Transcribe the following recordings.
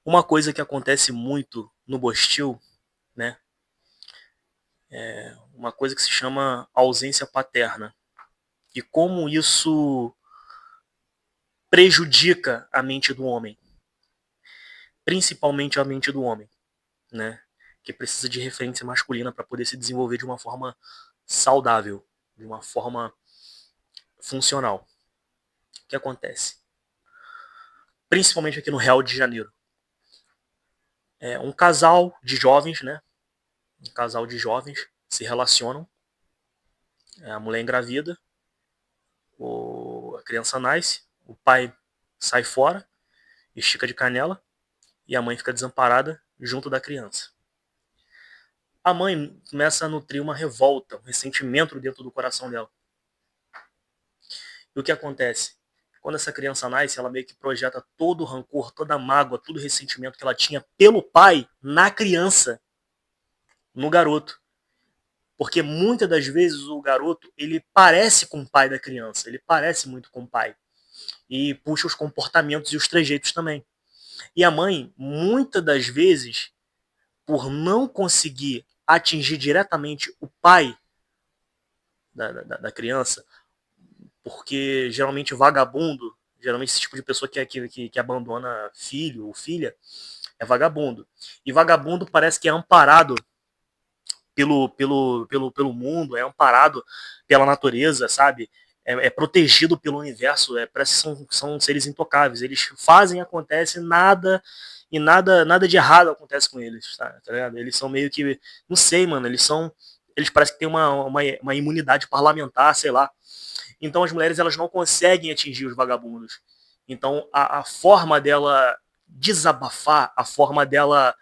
Uma coisa que acontece muito no Bostil, né, uma coisa que se chama ausência paterna. E como isso prejudica a mente do homem, principalmente a mente do homem, né, que precisa de referência masculina para poder se desenvolver de uma forma saudável, de uma forma funcional. O que acontece? Principalmente aqui no Rio de Janeiro. É um casal de jovens, né? Um casal de jovens se relacionam. A mulher engravida, a criança nasce, o pai sai fora, estica de canela e a mãe fica desamparada junto da criança. A mãe começa a nutrir uma revolta, um ressentimento dentro do coração dela. E o que acontece? Quando essa criança nasce, ela meio que projeta todo o rancor, toda a mágoa, todo o ressentimento que ela tinha pelo pai na criança, no garoto. Porque muitas das vezes o garoto, ele parece com o pai da criança, ele parece muito com o pai. E puxa os comportamentos e os trejeitos também. E a mãe, muitas das vezes, por não conseguir atingir diretamente o pai da criança, porque geralmente vagabundo, geralmente esse tipo de pessoa que abandona filho ou filha, é vagabundo. E vagabundo parece que é amparado pelo mundo, é amparado pela natureza, sabe? É protegido pelo universo, parece que são seres intocáveis. Eles fazem, acontece, nada e nada de errado acontece com eles, tá ligado? Eles são meio que, não sei, mano, eles parecem que têm uma imunidade parlamentar, sei lá. Então as mulheres elas não conseguem atingir os vagabundos. Então a forma dela desabafar, a forma dela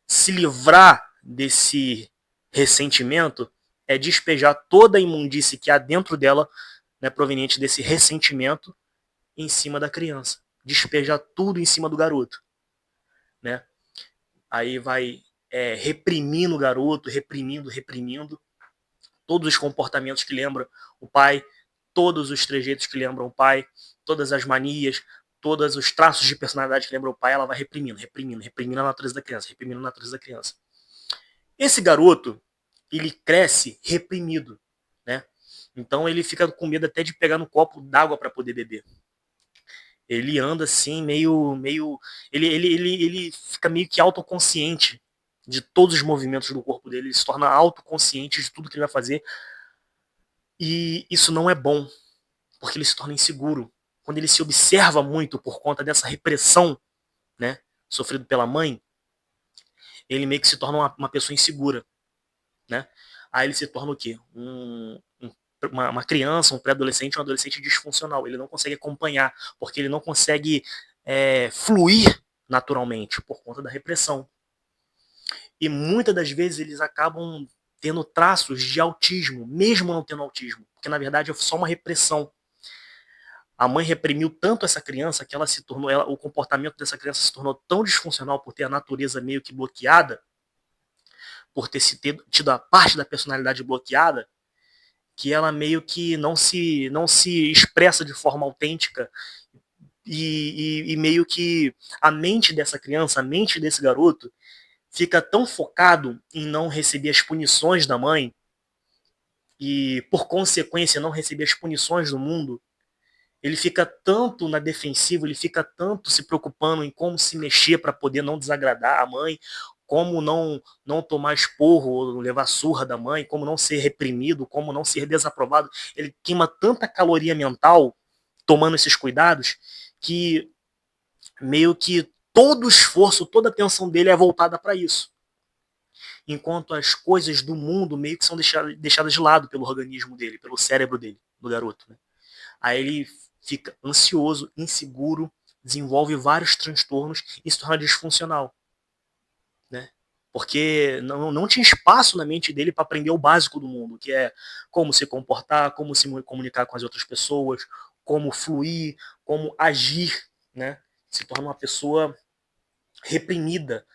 se livrar desse ressentimento é despejar toda a imundície que há dentro dela, né, proveniente desse ressentimento, em cima da criança. Despejar tudo em cima do garoto. Né? Aí vai reprimindo o garoto, reprimindo todos os comportamentos que lembram o pai, todos os trejeitos que lembram o pai, todas as manias, todos os traços de personalidade que lembram o pai, ela vai reprimindo a natureza da criança, reprimindo a natureza da criança. Esse garoto, ele cresce reprimido, né? Então ele fica com medo até de pegar no copo d'água para poder beber. Ele anda assim, ele fica meio que autoconsciente de todos os movimentos do corpo dele, ele se torna autoconsciente de tudo que ele vai fazer. E isso não é bom, porque ele se torna inseguro. Quando ele se observa muito por conta dessa repressão, né, sofrido pela mãe, ele meio que se torna uma pessoa insegura, né? Aí ele se torna o quê? Uma criança, um pré-adolescente, um adolescente disfuncional. Ele não consegue acompanhar, porque ele não consegue fluir naturalmente por conta da repressão. E muitas das vezes eles acabam tendo traços de autismo, mesmo não tendo autismo, porque na verdade é só uma repressão. A mãe reprimiu tanto essa criança que ela se tornou, o comportamento dessa criança se tornou tão disfuncional por ter a natureza meio que bloqueada, por ter tido a parte da personalidade bloqueada, que ela meio que não se expressa de forma autêntica e meio que a mente dessa criança, a mente desse garoto, fica tão focado em não receber as punições da mãe e, por consequência, não receber as punições do mundo, ele fica tanto na defensiva, ele fica tanto se preocupando em como se mexer para poder não desagradar a mãe, como não tomar esporro ou levar surra da mãe, como não ser reprimido, como não ser desaprovado. Ele queima tanta caloria mental tomando esses cuidados que meio que todo o esforço, toda a atenção dele é voltada para isso. Enquanto as coisas do mundo meio que são deixadas de lado pelo organismo dele, pelo cérebro dele, do garoto. Né? Aí ele fica ansioso, inseguro, desenvolve vários transtornos e se torna disfuncional. Né? Porque não tinha espaço na mente dele para aprender o básico do mundo, que é como se comportar, como se comunicar com as outras pessoas, como fluir, como agir. Né? Se torna uma pessoa reprimida.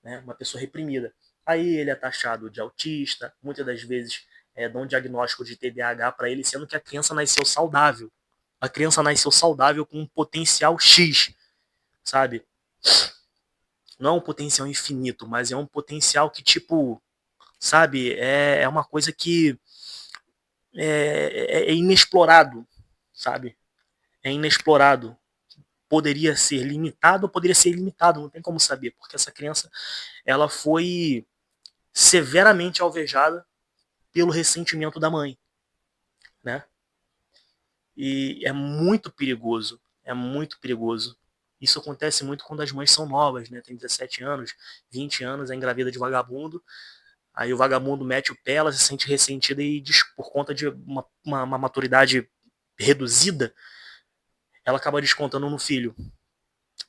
Né? Uma pessoa reprimida. Aí ele é taxado de autista, muitas das vezes dão um diagnóstico de TDAH para ele, sendo que a criança nasceu saudável. A criança nasceu saudável com um potencial X, sabe? Não é um potencial infinito, mas é um potencial que, tipo, sabe, é uma coisa que é inexplorado, sabe? É inexplorado. Poderia ser limitado ou poderia ser ilimitado, não tem como saber, porque essa criança, ela foi severamente alvejada pelo ressentimento da mãe, né? E é muito perigoso, é muito perigoso. Isso acontece muito quando as mães são novas, né? Tem 17 anos, 20 anos, é engravida de vagabundo. Aí o vagabundo mete o pé, ela se sente ressentida e por conta de uma maturidade reduzida, ela acaba descontando no filho.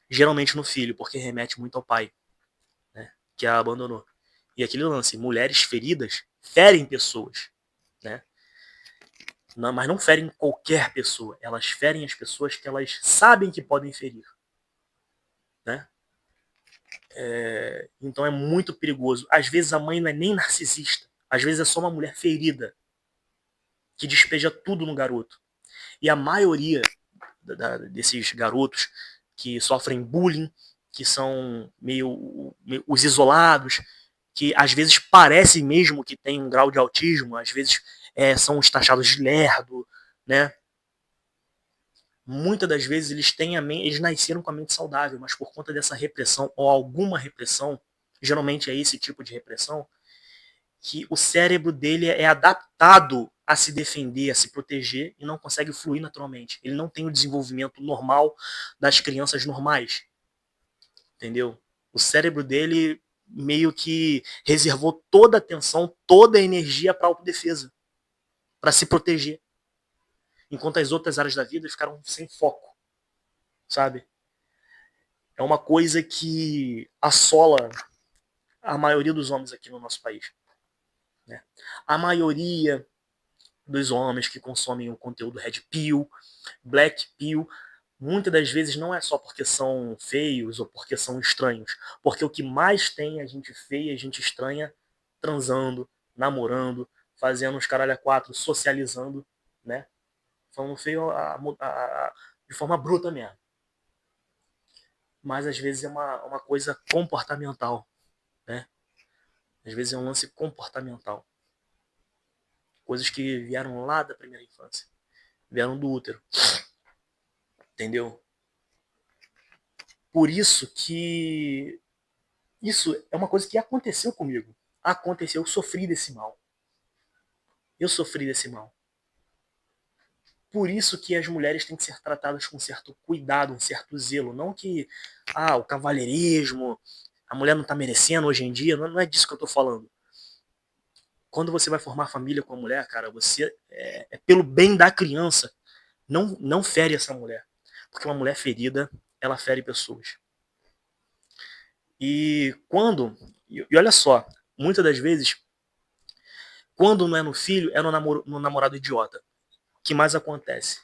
Geralmente no filho, porque remete muito ao pai, né? Que a abandonou. E aquele lance, mulheres feridas ferem pessoas, né? Não, mas não ferem qualquer pessoa. Elas ferem as pessoas que elas sabem que podem ferir, né? Então é muito perigoso. Às vezes a mãe não é nem narcisista. Às vezes é só uma mulher ferida que despeja tudo no garoto. E a maioria desses garotos que sofrem bullying, que são meio os isolados, que às vezes parece mesmo que tem um grau de autismo, às vezes são os taxados de lerdo, né? Muitas das vezes eles nasceram com a mente saudável, mas por conta dessa repressão ou alguma repressão, geralmente é esse tipo de repressão, que o cérebro dele é adaptado a se defender, a se proteger e não consegue fluir naturalmente. Ele não tem o desenvolvimento normal das crianças normais, entendeu? O cérebro dele meio que reservou toda a atenção, toda a energia para autodefesa, para se proteger, enquanto as outras áreas da vida ficaram sem foco, sabe? É uma coisa que assola a maioria dos homens aqui no nosso país, né? A maioria dos homens que consomem o conteúdo Red Pill, Black Pill, muitas das vezes não é só porque são feios ou porque são estranhos, porque o que mais tem a gente feia, a gente estranha, transando, namorando, fazendo os caralho a quatro, socializando, né? Falando feio de forma bruta mesmo. Mas às vezes é uma coisa comportamental, né? Às vezes é um lance comportamental. Coisas que vieram lá da primeira infância, vieram do útero, entendeu? Por isso que isso é uma coisa que aconteceu comigo. Aconteceu, eu sofri desse mal. Eu sofri desse mal. Por isso que as mulheres têm que ser tratadas com certo cuidado, um certo zelo. Não que, o cavalheirismo, a mulher não tá merecendo hoje em dia. Não é disso que eu tô falando. Quando você vai formar família com a mulher, cara, você é pelo bem da criança. Não fere essa mulher. Porque uma mulher ferida, ela fere pessoas. E olha só, muitas das vezes, quando não é no filho, é no namorado idiota. O que mais acontece?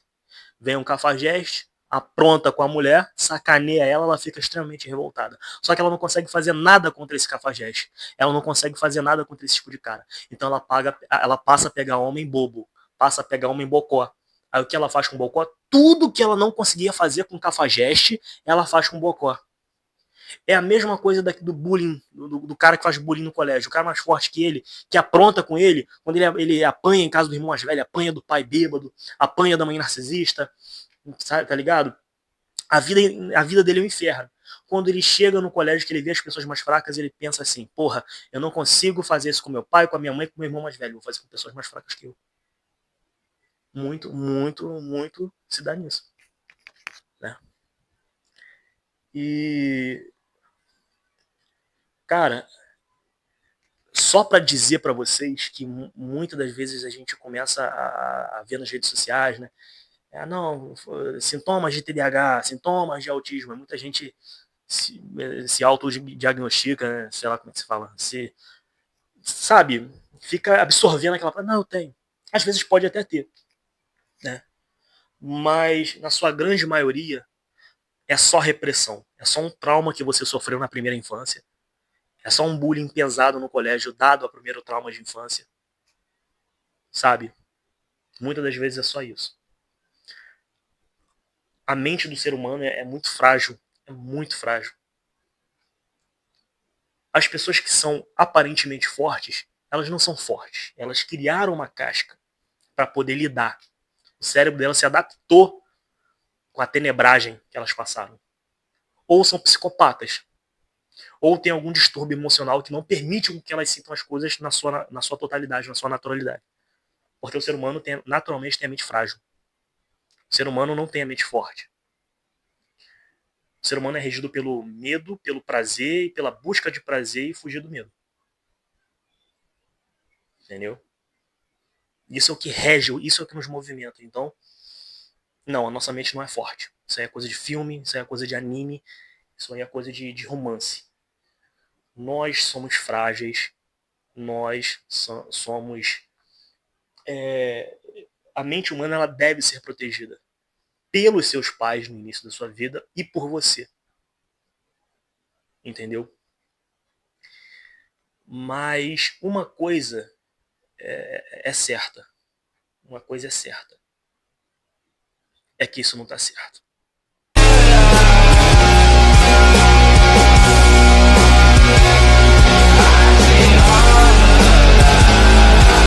Vem um cafajeste, apronta com a mulher, sacaneia ela, ela fica extremamente revoltada. Só que ela não consegue fazer nada contra esse cafajeste. Ela não consegue fazer nada contra esse tipo de cara. Então ela passa a pegar homem bobo, passa a pegar homem bocó. Aí o que ela faz com o bocó? Tudo que ela não conseguia fazer com o cafajeste, ela faz com o bocó. É a mesma coisa do bullying, do cara que faz bullying no colégio. O cara mais forte que ele, que apronta com ele, quando ele apanha em casa do irmão mais velho, apanha do pai bêbado, apanha da mãe narcisista, sabe, tá ligado? A vida dele é um inferno. Quando ele chega no colégio, que ele vê as pessoas mais fracas, ele pensa assim, porra, eu não consigo fazer isso com meu pai, com a minha mãe, com meu irmão mais velho, vou fazer com pessoas mais fracas que eu. Muito, muito, muito se dá nisso, né? E, cara, só para dizer para vocês que muitas das vezes a gente começa a ver nas redes sociais, né? Não, sintomas de TDAH, sintomas de autismo. Muita gente se autodiagnostica, né? Sei lá como é que se fala. Sabe, fica absorvendo aquela coisa. Não, eu tenho. Às vezes pode até ter, né? Mas na sua grande maioria é só repressão. É só um trauma que você sofreu na primeira infância. É só um bullying pesado no colégio dado ao primeiro trauma de infância. Sabe? Muitas das vezes é só isso. A mente do ser humano é muito frágil. É muito frágil. As pessoas que são aparentemente fortes, elas não são fortes. Elas criaram uma casca para poder lidar. O cérebro delas se adaptou com a tenebragem que elas passaram. Ou são psicopatas, ou tem algum distúrbio emocional que não permite que elas sintam as coisas na sua totalidade, na sua naturalidade. Porque o ser humano naturalmente tem a mente frágil. O ser humano não tem a mente forte. O ser humano é regido pelo medo, pelo prazer e pela busca de prazer e fugir do medo. Entendeu? Isso é o que rege, isso é o que nos movimenta. Então, não, a nossa mente não é forte. Isso aí é coisa de filme, isso aí é coisa de anime, isso aí é coisa de romance. Nós somos frágeis, nós somos... a mente humana ela deve ser protegida pelos seus pais no início da sua vida e por você. Entendeu? Mas uma coisa é certa. Uma coisa é certa. É que isso não está certo.